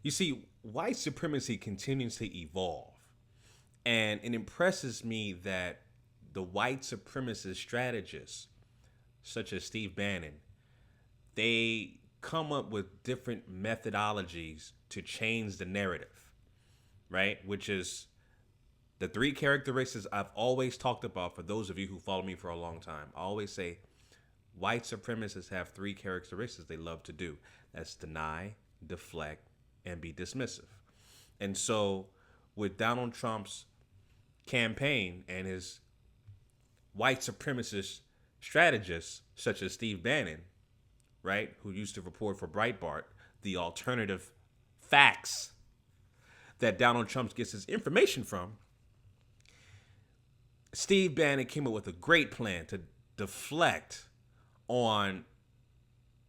You see, white supremacy continues to evolve. And it impresses me that the white supremacist strategists, such as Steve Bannon, they come up with different methodologies to change the narrative, right? Which is the three characteristics I've always talked about for those of you who follow me for a long time. I always say white supremacists have three characteristics they love to do. That's deny, deflect, and be dismissive. And so with Donald Trump's campaign and his white supremacist strategists, such as Steve Bannon, right, who used to report for Breitbart, the alternative facts that Donald Trump gets his information from, Steve Bannon came up with a great plan to deflect on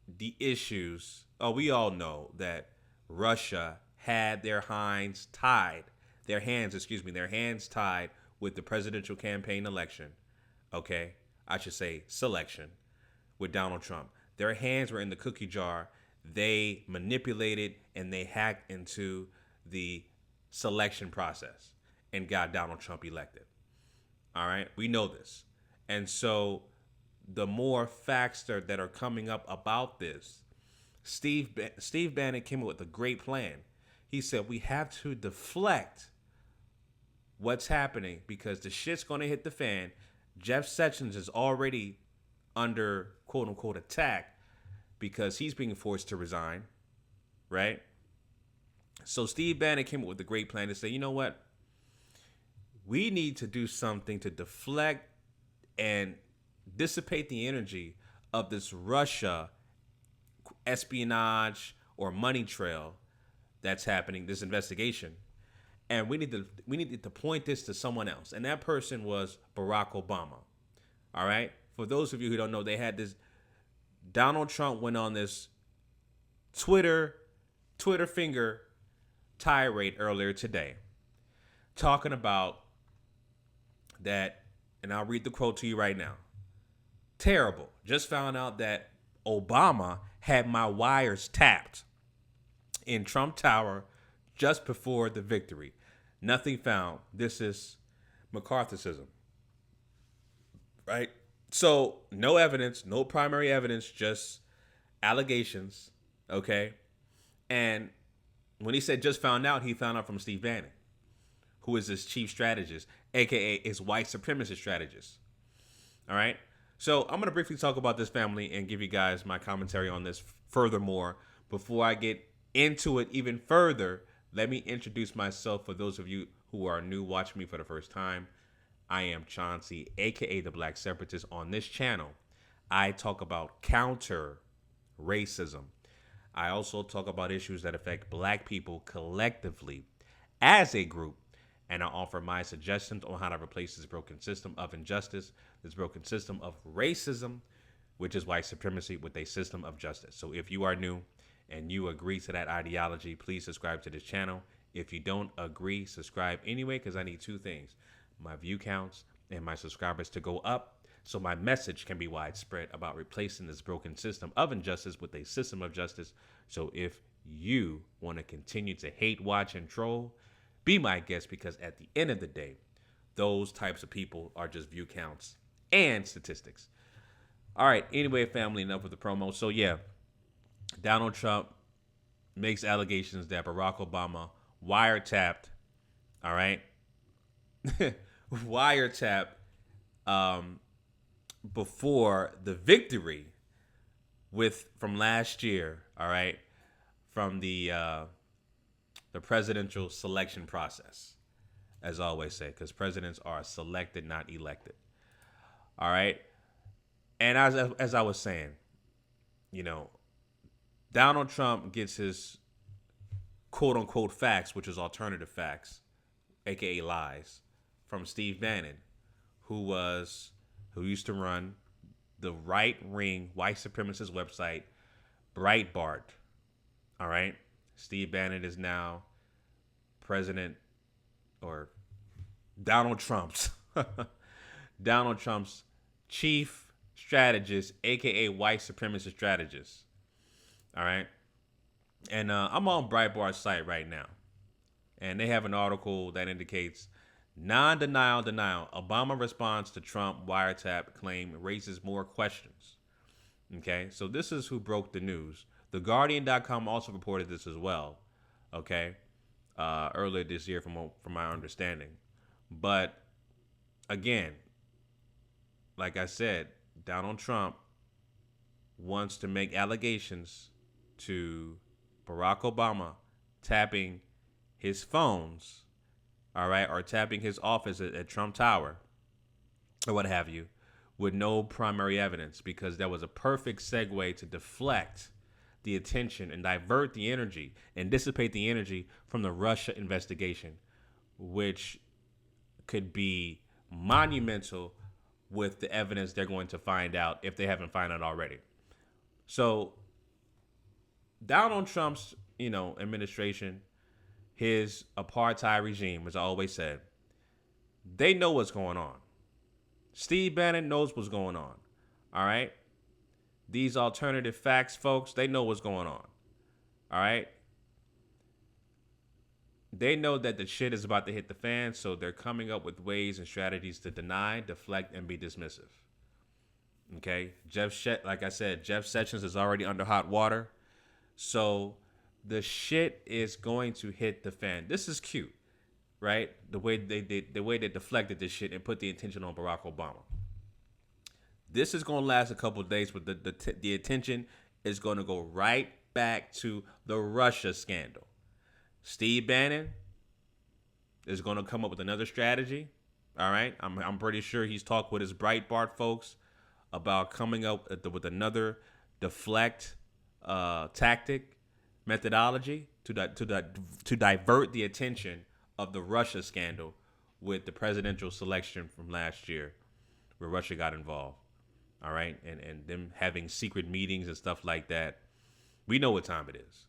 the issues. Oh, we all know that Russia had their hands tied, their hands tied with the presidential campaign election. Okay, I should say selection with Donald Trump. Their hands were in the cookie jar. They manipulated and they hacked into the selection process and got Donald Trump elected. All right, we know this. And so the more facts that are coming up about this, Steve Bannon came up with a great plan. He said we have to deflect what's happening because the shit's going to hit the fan. Jeff Sessions is already under quote unquote attack because he's being forced to resign, right? So Steve Bannon came up with a great plan to say, you know what? We need to do something to deflect and dissipate the energy of this Russia espionage or money trail that's happening, this investigation. And we needed to point this to someone else. And that person was Barack Obama. All right? For those of you who don't know, they had this Donald Trump went on this Twitter finger tirade earlier today talking about that, and I'll read the quote to you right now. Terrible. Just found out that Obama had my wires tapped in Trump Tower just before the victory. Nothing found. This is McCarthyism. Right? So, no evidence, no primary evidence, just allegations. Okay? And when he said just found out, he found out from Steve Bannon, who is his chief strategist, aka his white supremacist strategist. All right. So I'm going to briefly talk about this family and give you guys my commentary on this furthermore. Before I get into it even further, let me introduce myself for those of you who are new watching me for the first time. I am Chauncey, aka the Black Separatist. On this channel, I talk about counter racism. I also talk about issues that affect black people collectively as a group. And I offer my suggestions on how to replace this broken system of injustice, this broken system of racism, which is white supremacy, with a system of justice. So if you are new and you agree to that ideology, please subscribe to this channel. If you don't agree, subscribe anyway, because I need two things: my view counts and my subscribers to go up so my message can be widespread about replacing this broken system of injustice with a system of justice. So if you want to continue to hate, watch, and troll, be my guest, because at the end of the day, those types of people are just view counts and statistics. All right. Anyway, family, enough with the promo. So, yeah, Donald Trump makes allegations that Barack Obama wiretapped, all right, wiretapped before the victory from last year, all right, from the presidential selection process, as I always say, because presidents are selected, not elected. All right. And as I was saying, you know, Donald Trump gets his quote unquote facts, which is alternative facts, aka lies, from Steve Bannon, who used to run the right-wing white supremacist website Breitbart. All right. Steve Bannon is now president, or Donald Trump's chief strategist, aka white supremacist strategist. All right. And I'm on Breitbart's site right now, and they have an article that indicates non-denial denial. Obama response to Trump wiretap claim raises more questions. Okay, so this is who broke the news. TheGuardian.com also reported this as well. Okay, earlier this year, from my understanding. But again, like I said, Donald Trump wants to make allegations to Barack Obama tapping his phones, all right, or tapping his office at Trump Tower or what have you, with no primary evidence, because that was a perfect segue to deflect the attention and divert the energy and dissipate the energy from the Russia investigation, which could be monumental with the evidence they're going to find out if they haven't found out already. So Donald Trump's, administration, his apartheid regime, as I always said, they know what's going on. Steve Bannon knows what's going on. All right. These alternative facts, folks, they know what's going on. All right. They know that the shit is about to hit the fan, so they're coming up with ways and strategies to deny, deflect, and be dismissive. Okay. Like I said, Jeff Sessions is already under hot water. So the shit is going to hit the fan. This is cute, right? The way they deflected this shit and put the attention on Barack Obama. This is going to last a couple of days, but the attention is going to go right back to the Russia scandal. Steve Bannon is going to come up with another strategy. All right, I'm pretty sure he's talked with his Breitbart folks about coming up with another deflect tactic methodology to divert the attention of the Russia scandal with the presidential selection from last year, where Russia got involved. All right, and them having secret meetings and stuff like that. We know what time it is.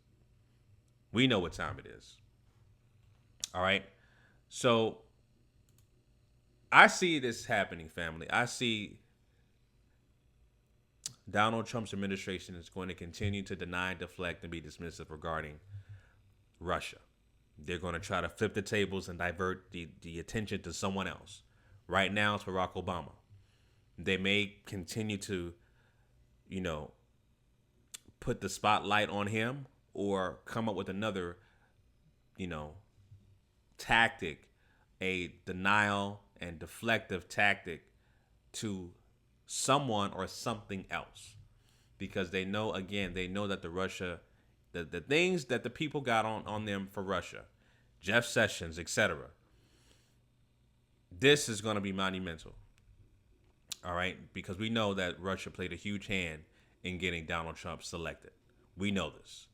We know what time it is. All right, so I see this happening, family. I see Donald Trump's administration is going to continue to deny, deflect, and be dismissive regarding Russia. They're going to try to flip the tables and divert the attention to someone else. Right now, it's Barack Obama. They may continue to, put the spotlight on him or come up with another, tactic, a denial and deflective tactic to someone or something else, because they know that the things that the people got on them for Russia, Jeff Sessions, etc. This is going to be monumental. All right, because we know that Russia played a huge hand in getting Donald Trump selected. We know this.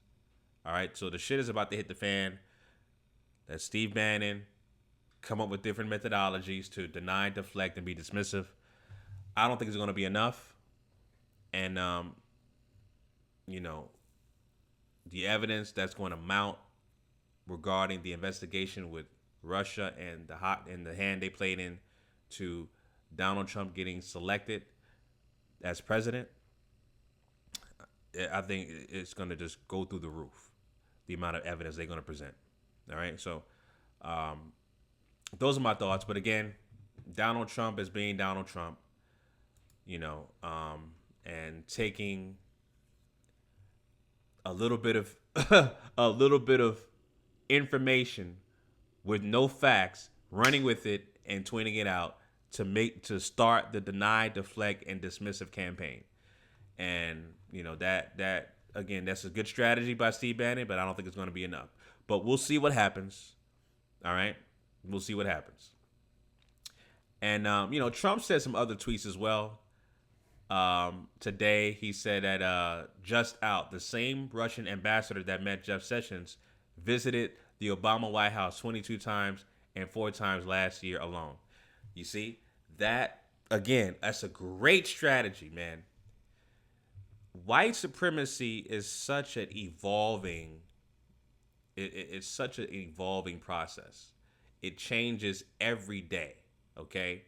All right, so the shit is about to hit the fan. That Steve Bannon come up with different methodologies to deny, deflect, and be dismissive. I don't think it's going to be enough. And, the evidence that's going to mount regarding the investigation with Russia and the hand they played in to Donald Trump getting selected as president, I think it's going to just go through the roof, the amount of evidence they're going to present. All right, so those are my thoughts. But again, Donald Trump is being Donald Trump, and taking a little bit of information with no facts, running with it and tweeting it out to start the deny, deflect, and dismissive campaign. And that again, that's a good strategy by Steve Bannon, but I don't think it's going to be enough. But we'll see what happens. All right, we'll see what happens. And Trump said some other tweets as well. Today he said that just out, the same Russian ambassador that met Jeff Sessions visited the Obama White House 22 times and 4 times last year alone. You see, that, again, that's a great strategy, man. White supremacy is such an evolving, it's such an evolving process. It changes every day, okay?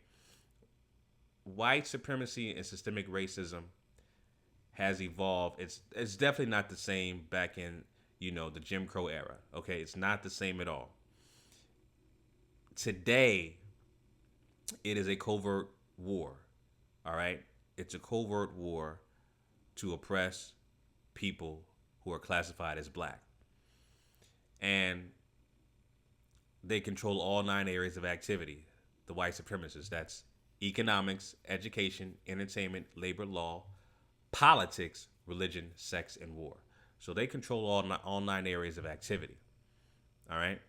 White supremacy and systemic racism has evolved. It's definitely not the same back in, the Jim Crow era. Okay, it's not the same at all. Today, it is a covert war. All right, it's a covert war to oppress people who are classified as black, and they control all 9 areas of activity. The white supremacists. That's economics, education, entertainment, labor law, politics, religion, sex, and war. So they control all 9 areas of activity. All right.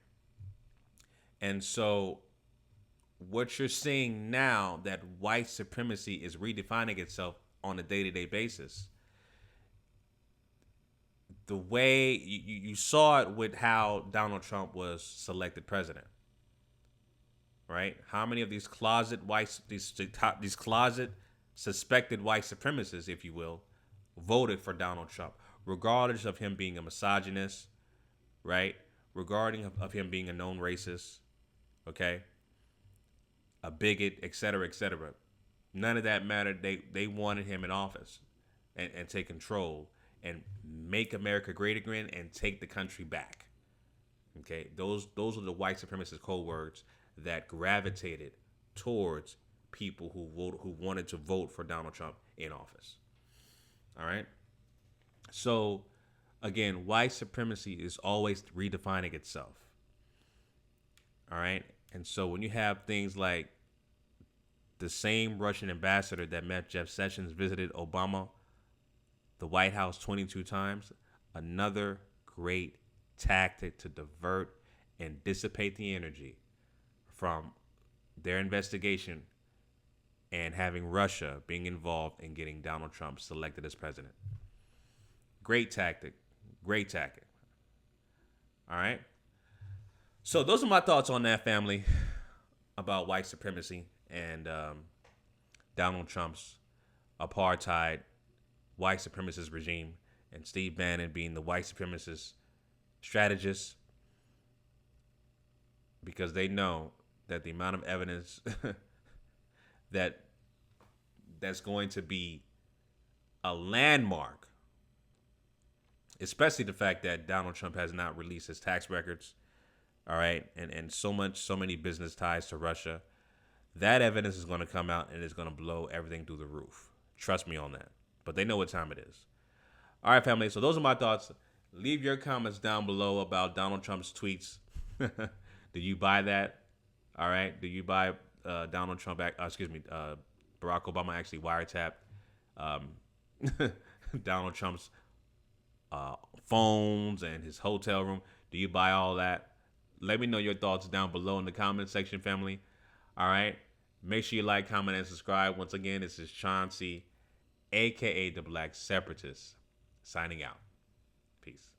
And so what you're seeing now, that white supremacy is redefining itself on a day-to-day basis. The way you saw it with how Donald Trump was selected president, right? How many of these closet suspected white supremacists, if you will, voted for Donald Trump, regardless of him being a misogynist, right? Regarding of him being a known racist, okay, a bigot, et cetera, et cetera. None of that mattered. They wanted him in office and take control and make America great again and take the country back. Okay, those are the white supremacist code words that gravitated towards people who wanted to vote for Donald Trump in office. All right. So again, white supremacy is always redefining itself. All right. And so when you have things like the same Russian ambassador that met Jeff Sessions visited Obama, the White House 22 times, another great tactic to divert and dissipate the energy from their investigation and having Russia being involved in getting Donald Trump selected as president. Great tactic. Great tactic. All right. So those are my thoughts on that, family, about white supremacy and Donald Trump's apartheid white supremacist regime, and Steve Bannon being the white supremacist strategist, because they know that the amount of evidence that's going to be a landmark, especially the fact that Donald Trump has not released his tax records, all right, and so many business ties to Russia. That evidence is going to come out and it's going to blow everything through the roof. Trust me on that. But they know what time it is. All right, family. So those are my thoughts. Leave your comments down below about Donald Trump's tweets. Do you buy that? All right. Do you buy Donald Trump? Barack Obama actually wiretapped Donald Trump's phones and his hotel room. Do you buy all that? Let me know your thoughts down below in the comment section, family. All right. Make sure you like, comment, and subscribe. Once again, this is Chauncey, a.k.a. the Black Separatist, signing out. Peace.